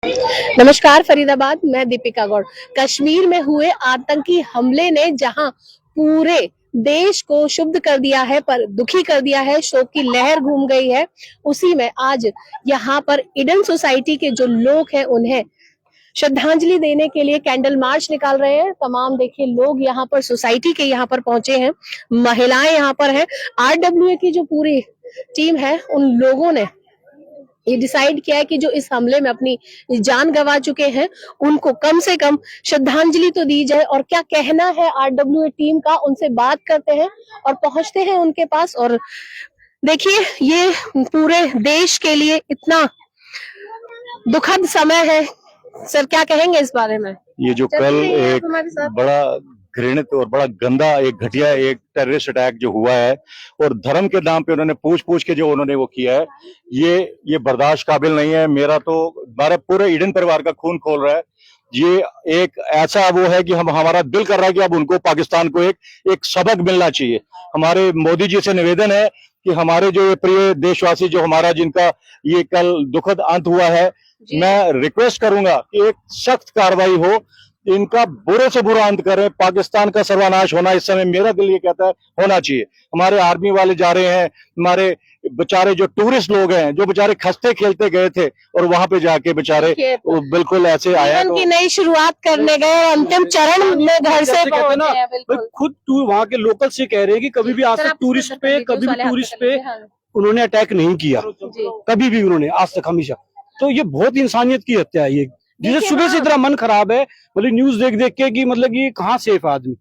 नमस्कार फरीदाबाद, मैं दीपिका गौड़। कश्मीर में हुए आतंकी हमले ने जहां पूरे देश को क्षुब्ध कर दिया है, पर दुखी कर दिया है, शोक की लहर घूम गई है। उसी में आज यहाँ पर ईडन सोसाइटी के जो लोग हैं उन्हें श्रद्धांजलि देने के लिए कैंडल मार्च निकाल रहे हैं। तमाम देखिए लोग यहाँ पर सोसाइटी के यहाँ पर पहुंचे हैं, महिलाएं यहाँ पर हैं। RWA की जो पूरी टीम है उन लोगों ने ये डिसाइड किया है कि जो इस हमले में अपनी जान गंवा चुके हैं उनको कम से कम श्रद्धांजलि तो दी जाए। और क्या कहना है RWA टीम का, उनसे बात करते हैं और पहुंचते हैं उनके पास। और देखिए ये पूरे देश के लिए इतना दुखद समय है। सर क्या कहेंगे इस बारे में? ये जो कल एक बड़ा घृणित और बड़ा गंदा एक घटिया एक टेररिस्ट अटैक जो हुआ है और धर्म के नाम पे उन्होंने पूछ के जो उन्होंने वो किया है, ये बर्दाश्त काबिल नहीं है। मेरा तो हमारे पूरे ईडन परिवार का खून खोल रहा है। ये एक ऐसा वो है कि हमारा दिल कर रहा है कि अब उनको पाकिस्तान को एक सबक मिलना चाहिए। हमारे मोदी जी से निवेदन है कि हमारे जो प्रिय देशवासी जो हमारा जिनका ये कल दुखद अंत हुआ है, मैं रिक्वेस्ट करूंगा कि एक सख्त कार्रवाई हो, इनका बुरे से बुरा अंत करें। पाकिस्तान का सर्वनाश होना इस समय मेरा दिल ये कहता है होना चाहिए। हमारे आर्मी वाले जा रहे हैं, हमारे बेचारे जो टूरिस्ट लोग हैं जो बेचारे खस्ते खेलते गए थे और वहां पे जाके बेचारे बिल्कुल ऐसे आया की नई शुरुआत करने गए, अंतिम चरण में घर से पहुंचे हैं। बिल्कुल खुद वहाँ के लोकल से कह रहे हैं कि कभी भी आज तक टूरिस्ट पे उन्होंने अटैक नहीं किया, कभी भी उन्होंने आज तक हमेशा। तो ये बहुत इंसानियत की हत्या है ये, जिसे सुबह से इतना मन खराब है मतलब न्यूज देख के कि मतलब ये कहाँ सेफ आदमी।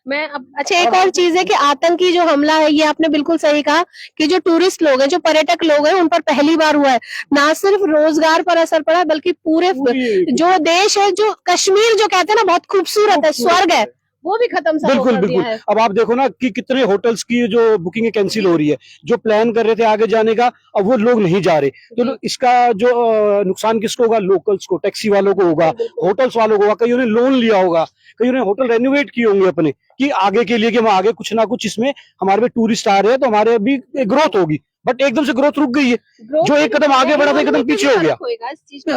अच्छा एक और चीज है कि आतंकी जो हमला है, ये आपने बिल्कुल सही कहा कि जो टूरिस्ट लोग हैं, जो पर्यटक लोग हैं, उन पर पहली बार हुआ है। ना सिर्फ रोजगार पर असर पड़ा बल्कि पूरे जो देश है, जो कश्मीर जो कहते हैं ना बहुत खूबसूरत है, स्वर्ग है, वो भी खत्म सा बिल्कुल कर दिया है। अब आप देखो ना कि कितने होटल्स की जो बुकिंग कैंसिल हो रही है, जो प्लान कर रहे थे आगे जाने का अब वो लोग नहीं जा रहे। तो इसका जो नुकसान किसको होगा? लोकल्स को, टैक्सी वालों को होगा, होटल्स वालों को होगा। कईयों ने लोन लिया होगा, कईयों ने होटल रेनोवेट किए होंगे अपने कि आगे के लिए कि हम आगे कुछ ना कुछ इसमें हमारे पे टूरिस्ट आ रहे हैं तो हमारे भी ग्रोथ होगी। बट एकदम से ग्रोथ रुक गई है, जो एक कदम आगे बढ़ा था एक कदम पीछे हो गया।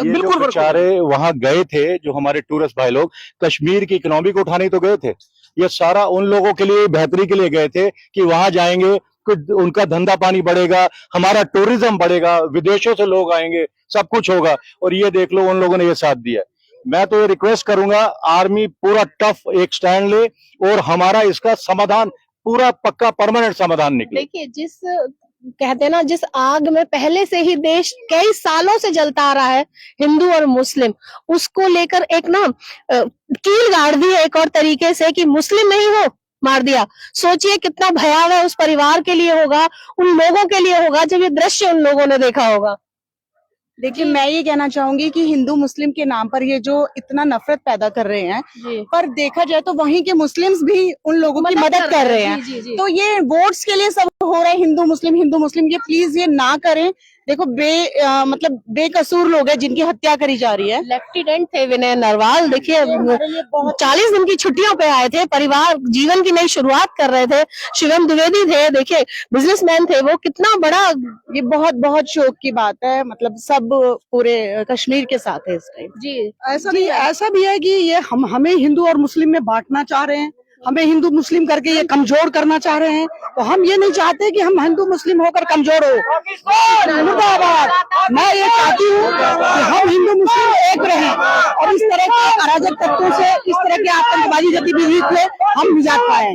बिल्कुल बेचारे वहां गए थे जो हमारे टूरिस्ट भाई लोग कश्मीर की इकोनॉमी को उठाने तो गए थे। ये सारा उन लोगों के लिए बेहतरी के लिए गए थे कि वहां जाएंगे उनका धंधा पानी बढ़ेगा, हमारा टूरिज्म बढ़ेगा, विदेशों से लोग आएंगे, सब कुछ होगा। और ये देख लो उन लोगों ने ये साथ दिया। मैं तो ये रिक्वेस्ट करूंगा आर्मी पूरा टफ एक स्टैंड ले और हमारा इसका समाधान पूरा पक्का परमानेंट समाधान निकले। देखिए जिस कहते हैं ना, जिस आग में पहले से ही देश कई सालों से जलता आ रहा है, हिंदू और मुस्लिम, उसको लेकर एक ना कील गाड़ दी है एक और तरीके से कि मुस्लिम नहीं हो मार दिया। सोचिए कितना भयावह उस परिवार के लिए होगा, उन लोगों के लिए होगा जब ये दृश्य उन लोगों ने देखा होगा। देखिए मैं ये कहना चाहूंगी कि हिंदू मुस्लिम के नाम पर ये जो इतना नफरत पैदा कर रहे हैं, पर देखा जाए तो वहीं के मुस्लिम्स भी उन लोगों की मदद कर रहे हैं। तो ये वोट्स के लिए सब हो रहा है हिंदू मुस्लिम, ये प्लीज ये ना करें। देखो मतलब बेकसूर लोग हैं जिनकी हत्या करी जा रही है। लेफ्टिनेंट थे विनय नरवाल, देखिए 40 दिन की छुट्टियों पे आए थे, परिवार जीवन की नई शुरुआत कर रहे थे। शिवम द्विवेदी थे, देखिए बिजनेसमैन थे वो। कितना बड़ा ये बहुत शौक की बात है, मतलब सब पूरे कश्मीर के साथ है इस टाइम। जी ऐसा भी है कि ये हमें हिंदू और मुस्लिम में बांटना चाह रहे हैं, हमें हिंदू मुस्लिम करके ये कमजोर करना चाह रहे हैं। तो हम ये नहीं चाहते कि हम हिंदू मुस्लिम होकर कमजोर हो। मुर्दाबाद। मैं ये चाहती हूँ कि हम हिंदू मुस्लिम एक रहें और इस तरह के अराजक तत्वों से, इस तरह के आतंकवादी गतिविधि से हम निजात पाए।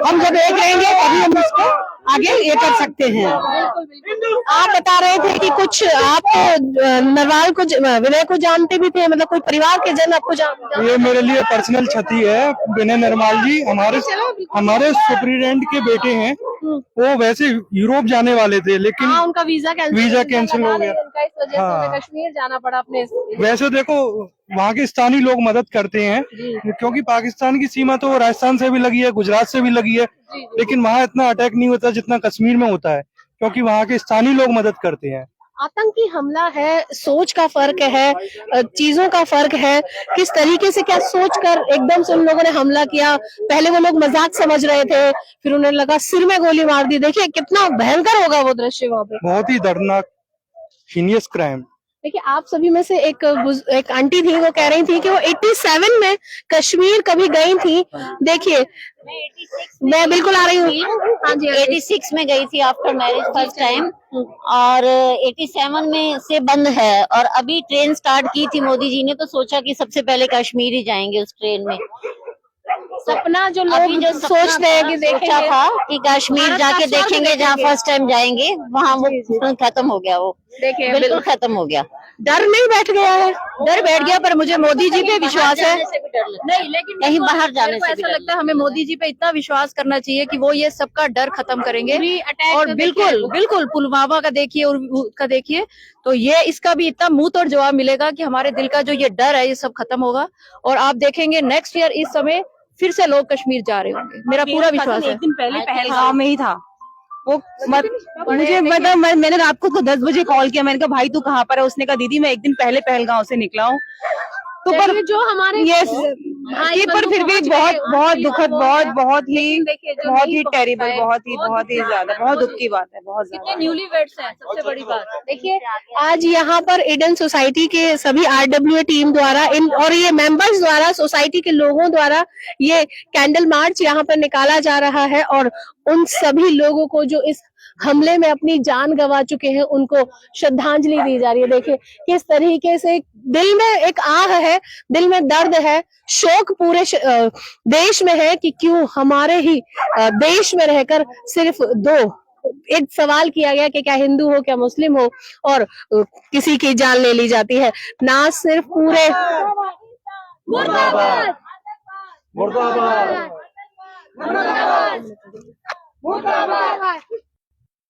हम जब एक रहेंगे तभी हम इसको आगे ये कर सकते हैं। आप बता रहे थे कि कुछ आप नरवाल को, विनय को जानते भी थे, मतलब कोई परिवार के जन आपको जानते? ये मेरे लिए पर्सनल क्षति है। विनय नरवाल जी हमारे सुप्रीडेंट के बेटे हैं। वो वैसे यूरोप जाने वाले थे लेकिन उनका वीजा कैंसिल हो गया, इस वजह से उन्हें कश्मीर जाना पड़ा अपने। वैसे देखो वहाँ के स्थानीय लोग मदद करते हैं क्योंकि पाकिस्तान की सीमा तो राजस्थान से भी लगी है, गुजरात से भी लगी है, लेकिन वहाँ इतना अटैक नहीं होता जितना कश्मीर में होता है क्योंकि वहाँ के स्थानीय लोग मदद करते हैं। आतंकी हमला है, सोच का फर्क है, चीजों का फर्क है। किस तरीके से क्या सोचकर एकदम से उन लोगों ने हमला किया। पहले वो लोग मजाक समझ रहे थे, फिर उन्हें लगा सिर में गोली मार दी। देखिए कितना भयंकर होगा वो दृश्य वहां पे। बहुत ही दर्दनाक हीनियस क्राइम। देखिए आप सभी में से एक आंटी थी, वो कह रही थी कि वो 87 में कश्मीर कभी गई थी। देखिए मैं बिल्कुल आ रही हूँ। हाँ जी 86 में गई थी आफ्टर मैरिज फर्स्ट टाइम, और 87 में से बंद है। और अभी ट्रेन स्टार्ट की थी मोदी जी ने, तो सोचा कि सबसे पहले कश्मीर ही जाएंगे उस ट्रेन में। सपना जो अभी लोग जो सोचते हैं कि सोचा देखेंगे था कि कश्मीर जाके देखेंगे, जहाँ फर्स्ट टाइम जाएंगे वहाँ वो खत्म हो गया। वो देखिए बिल्कुल खत्म हो गया। डर नहीं बैठ गया है। डर बैठ गया, पर मुझे मोदी जी पे विश्वास है। नहीं, लेकिन कहीं बाहर जाने मेरे को से भी ऐसा डर लगता है हमें मोदी जी पे इतना विश्वास करना चाहिए कि वो ये सबका डर खत्म करेंगे। अटैक और बिल्कुल बिल्कुल पुलवामा का देखिए और उसका देखिए, तो ये इसका भी इतना मुंह तोड़ जवाब मिलेगा कि हमारे दिल का जो ये डर है ये सब खत्म होगा। और आप देखेंगे नेक्स्ट ईयर इस समय फिर से लोग कश्मीर जा रहे होंगे, मेरा पूरा विश्वास है। एक दिन पहले पहलगांव में ही था वो। मुझे मतलब मैंने रात को तो 10 बजे कॉल किया, मैंने कहा भाई तू कहाँ पर है? उसने कहा दीदी मैं एक दिन पहले पहलगांव से निकला हूँ। तो पर जो हमारे ये पर फिर भी बहुत दुखद, बहुत ही टेरिबल, बहुत ही ज्यादा, बहुत दुख की बात है, बहुत ज्यादा। न्यूली वेड्स है सबसे बड़ी बात। देखिए आज यहाँ पर ईडन सोसाइटी के सभी RWA टीम द्वारा और ये मेंबर्स द्वारा, सोसाइटी के लोगों द्वारा ये कैंडल मार्च यहाँ पर निकाला जा रहा है। और उन सभी लोगों को जो इस हमले में अपनी जान गंवा चुके हैं उनको श्रद्धांजलि दी जा रही है। देखिए किस तरीके से दिल में एक आह है, दिल में दर्द है, शोक पूरे देश में है कि क्यों हमारे ही देश में रहकर सिर्फ दो, एक सवाल किया गया कि क्या हिंदू हो क्या मुस्लिम हो, और किसी की जान ले ली जाती है। ना सिर्फ पूरे मुर्दाबाद मुर्दाबाद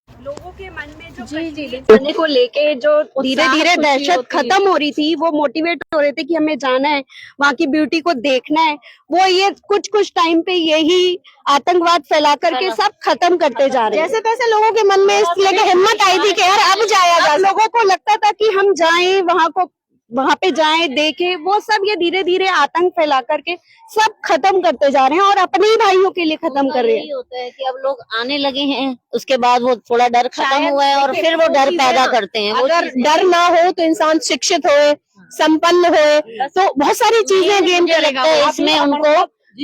लोगों के मन में जो जी को लेके जो धीरे धीरे दहशत खत्म हो रही थी, वो मोटिवेट हो रहे थे कि हमें जाना है, वहाँ की ब्यूटी को देखना है। वो ये कुछ टाइम पे यही आतंकवाद फैला करके सब खत्म करते जा रहे हैं। जैसे तैसे लोगों के मन में इस लेके हिम्मत आई थी कि यार अब जाया जा। लोगों को लगता था कि हम जाएं वहाँ पे जाएं, देखें, वो सब ये धीरे धीरे आतंक फैला करके सब खत्म करते जा रहे हैं और अपने ही भाइयों के लिए खत्म कर रहे हैं। यही होता है कि अब लोग आने लगे हैं, उसके बाद वो थोड़ा डर खत्म हुआ है और फिर वो डर पैदा करते हैं। अगर डर ना हो तो इंसान शिक्षित होए, संपन्न होए, तो बहुत सारी चीजें गेम करेगा। इसमें उनको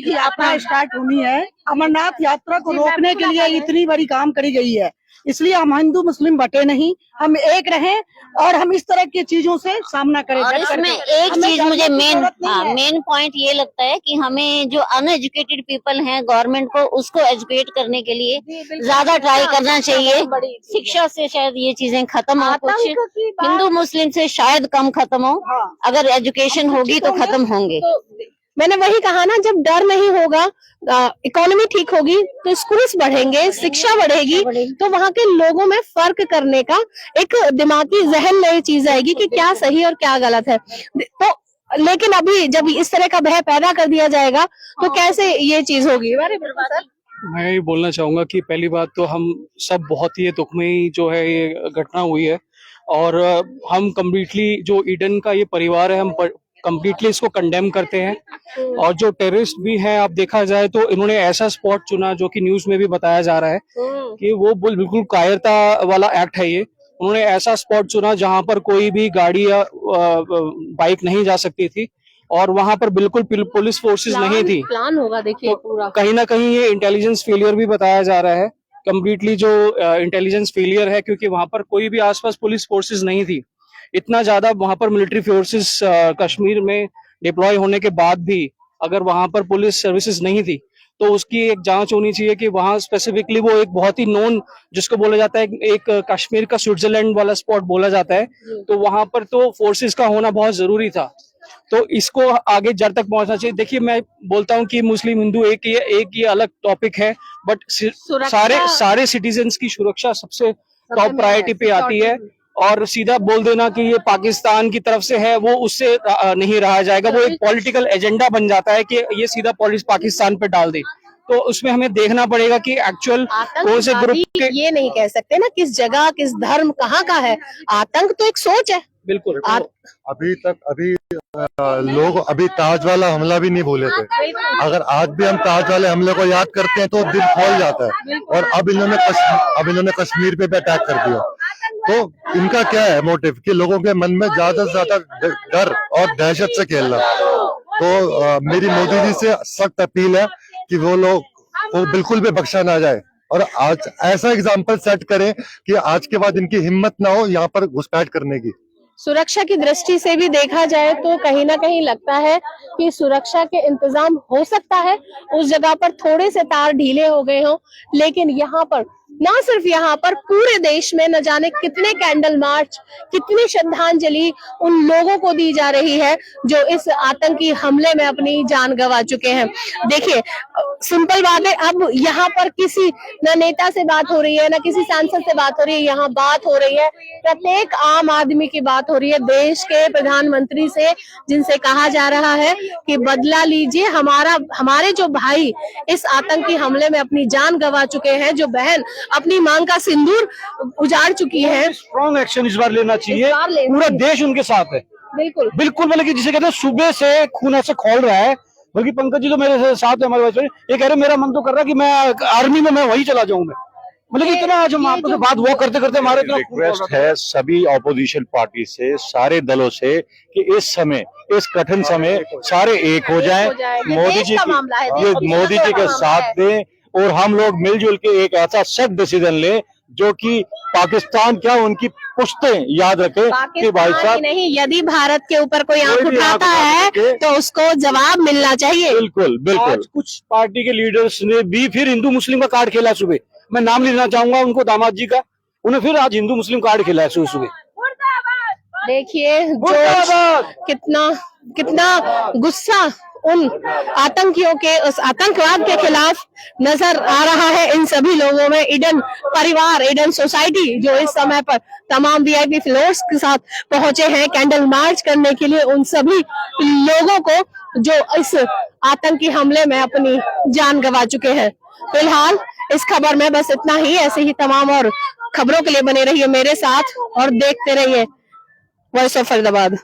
यात्रा स्टार्ट होनी है, अमरनाथ यात्रा को रोकने के लिए इतनी बड़ी काम करी गई है। इसलिए हम हिंदू मुस्लिम बटे नहीं, हम एक रहें और हम इस तरह की चीजों से सामना करें। और इसमें एक चीज मुझे मेन पॉइंट ये लगता है कि हमें जो अनएजुकेटेड पीपल हैं, गवर्नमेंट को उसको एजुकेट करने के लिए ज्यादा ट्राई करना चाहिए। शिक्षा से शायद ये चीजें खत्म हो, कुछ हिंदू मुस्लिम से शायद कम खत्म हो, अगर एजुकेशन होगी तो खत्म होंगे। मैंने वही कहा ना, जब डर नहीं होगा, इकोनॉमी ठीक होगी तो स्कूल्स बढ़ेंगे, शिक्षा बढ़ेगी, तो वहाँ के लोगों में फर्क करने का एक दिमागी जहन में चीज आएगी कि क्या सही और क्या गलत है। तो लेकिन अभी जब इस तरह का भय पैदा कर दिया जाएगा तो कैसे ये चीज होगी। मैं ये बोलना चाहूंगा कि पहली बात तो हम सब बहुत ही दुखमयी जो है ये घटना हुई है, और हम कम्प्लीटली जो ईडन का ये परिवार है, हम कम्प्लीटली इसको कंडेम करते हैं। और जो टेररिस्ट भी हैं, आप देखा जाए तो इन्होंने ऐसा स्पॉट चुना जो कि न्यूज में भी बताया जा रहा है कि वो बिल्कुल कायरता वाला एक्ट है। ये उन्होंने ऐसा स्पॉट चुना जहां पर कोई भी गाड़ी या बाइक नहीं जा सकती थी, और वहां पर बिल्कुल पुलिस फोर्सेस नहीं थी। प्लान होगा देखिए पूरा। कहीं ना कहीं ये इंटेलिजेंस फेलियर भी बताया जा रहा है, कम्प्लीटली जो इंटेलिजेंस फेलियर है, क्योंकि वहां पर कोई भी आसपास पुलिस फोर्सेस नहीं थी। इतना ज्यादा वहां पर मिलिट्री फोर्सेस कश्मीर में डिप्लॉय होने के बाद भी अगर वहां पर पुलिस सर्विसेज नहीं थी, तो उसकी एक जांच होनी चाहिए कि वहां स्पेसिफिकली वो एक बहुत ही नोन, जिसको बोला जाता है एक कश्मीर का स्विट्जरलैंड वाला स्पॉट बोला जाता है, तो वहां पर तो फोर्सेस का होना बहुत जरूरी था। तो इसको आगे जड़ तक पहुंचना चाहिए। देखिए मैं बोलता हूं कि मुस्लिम हिंदू एक ही अलग टॉपिक है, बट सारे सिटीजन्स की सुरक्षा सबसे टॉप प्रायोरिटी पे आती है। और सीधा बोल देना कि ये पाकिस्तान की तरफ से है, वो उससे नहीं रहा जाएगा। वो एक पॉलिटिकल एजेंडा बन जाता है कि ये सीधा पाकिस्तान पे डाल दे। तो उसमें हमें देखना पड़ेगा कि एक्चुअल कौन से ग्रुप के, ये नहीं कह सकते ना किस जगह किस धर्म कहाँ का है। आतंक तो एक सोच है। बिल्कुल। लोग अभी ताज वाला हमला भी नहीं भूले थे। अगर आज भी हम ताज वाले हमले को याद करते हैं तो दिल खोल जाता है। और अब इन्होंने कश्मीर पे भी अटैक कर दिया। तो इनका क्या है मोटिव कि लोगों के मन में ज्यादा से ज्यादा डर और दहशत से खेलना। तो मेरी मोदी जी से सख्त अपील है कि वो लोग को बिल्कुल भी बख्शा ना जाए और आज ऐसा एग्जाम्पल सेट करें कि आज के बाद इनकी हिम्मत ना हो यहाँ पर घुसपैठ करने की। सुरक्षा की दृष्टि से भी देखा जाए तो कहीं ना कहीं लगता है कि सुरक्षा के इंतजाम हो सकता है उस जगह पर थोड़े से तार ढीले हो गए हों, लेकिन यहाँ पर ना सिर्फ यहाँ पर पूरे देश में न जाने कितने कैंडल मार्च, कितनी श्रद्धांजलि उन लोगों को दी जा रही है जो इस आतंकी हमले में अपनी जान गंवा चुके हैं। देखिए सिंपल बात है, अब यहाँ पर किसी न नेता से बात हो रही है न किसी सांसद से बात हो रही है, यहाँ बात हो रही है प्रत्येक आम आदमी की बात हो रही है, देश के प्रधानमंत्री से, जिनसे कहा जा रहा है कि बदला लीजिए, हमारे जो भाई इस आतंकी हमले में अपनी जान गंवा चुके हैं, जो बहन अपनी मांग का सिंदूर उजाड़ चुकी है, स्ट्रॉन्ग एक्शन इस बार लेना चाहिए। पूरा देश उनके साथ है। बिल्कुल बिल्कुल, मतलब कि जिसे कहते हैं सुबह से खून ऐसे खोल रहा है। बल्कि पंकज जी तो मेरे साथ है, हमारे वाइस, ये कह रहे मेरा मन तो कर रहा है कि मैं आर्मी में मैं वही चला जाऊं मैं। मतलब इतना आज हम आपस में बात वो करते करते हमारे रिक्वेस्ट है सभी ऑपोजिशन पार्टी से, सारे दलों से कि इस समय, इस कठिन समय सारे एक हो जाएं, मोदी जी के साथ दें और हम लोग मिलजुल के एक ऐसा सख्त डिसीजन ले जो कि पाकिस्तान क्या उनकी पुश्तें याद रखे कि भाई साहब नहीं, यदि भारत के ऊपर कोई आंख उठाता है तो उसको जवाब मिलना चाहिए। बिल्कुल बिल्कुल। आज कुछ पार्टी के लीडर्स ने भी फिर हिंदू मुस्लिम का कार्ड खेला सुबह। मैं नाम लेना चाहूंगा उनको, दामाद जी का, उन्हें फिर आज हिंदू मुस्लिम कार्ड खेला है सुबह सुबह। देखिए कितना गुस्सा उन आतंकियों के, उस आतंकवाद के खिलाफ नजर आ रहा है इन सभी लोगों में। ईडन परिवार, ईडन सोसाइटी जो इस समय पर तमाम वीआईपी फ्लोर्स के साथ पहुंचे हैं कैंडल मार्च करने के लिए, उन सभी लोगों को जो इस आतंकी हमले में अपनी जान गंवा चुके हैं। फिलहाल इस खबर में बस इतना ही। ऐसे ही तमाम और खबरों के लिए बने रहिए मेरे साथ और देखते रहिए वॉइस ऑफ फरीदाबाद।